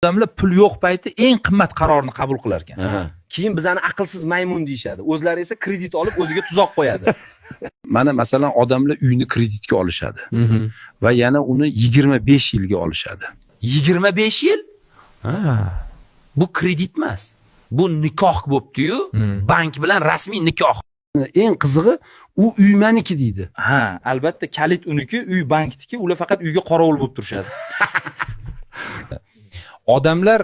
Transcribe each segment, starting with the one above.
Odamlar pul yo'q payti eng qimmat qarorni qabul qilar ekan. Keyin bizani aqlsiz maymun deyshadi. O'zlari esa kredit olib o'ziga tuzoq qo'yadi. Mana masalan odamlar uyni kreditga olishadi va yana uni 25 yilga olishadi. 25 yil? Bu kredit emas. Bu nikoh bo'pti-yu, bank bilan rasmiy nikoh. Eng qizig'i u uy meniki deydi. Ha, albatta kalit uniki, uy bankniki, ular faqat uyga qorovul bo'lib turishadi. Odamlar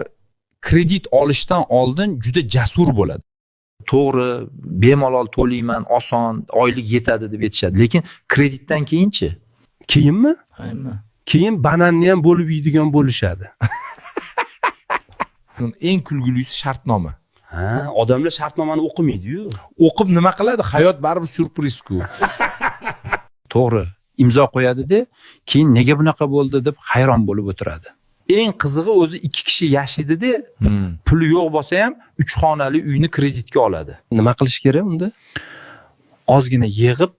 kredit olishdan oldin juda jasur bo'ladi. To'g'ri, bemalol to'layman, oson, oylik yetadi deb aytishadi. Lekin kreditdan keyinchi? Keyinmi? Aynan. Keyin bananni ham bo'lib yeydigan bo'lishadi. Eng kulgulisi shartnoma. Ha, odamlar shartnomani o'qimaydi-yu. O'qib nima qiladi? Hayot baribir syurpriz-ku. To'g'ri, imzo qo'yadi-da, keyin nega bunaqa bo'ldi deb hayron bo'lib o'tiradi. Eng qizig'i o'zi 2 kishi yashaydi-da, puli yo'q bo'lsa ham 3 xonali uyni kreditga oladi. Nima qilish kerak unda? Ozgina yig'ib,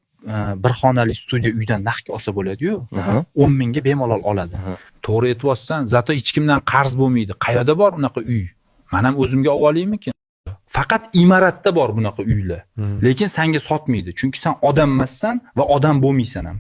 bir xonali studiya uydan naqdga olsa bo'ladi-yu, 10 mingga bemalol oladi. To'g'ri aytibsan, zato hech kimdan qarz bo'lmaydi. Qayerda bor unaqa uy? Men ham o'zimga olib olaymikin? Faqat imoratda bor bunaqa uylar. Lekin senga sotmaydi, chunki sen odam emassan va odam bo'lmaysan ham.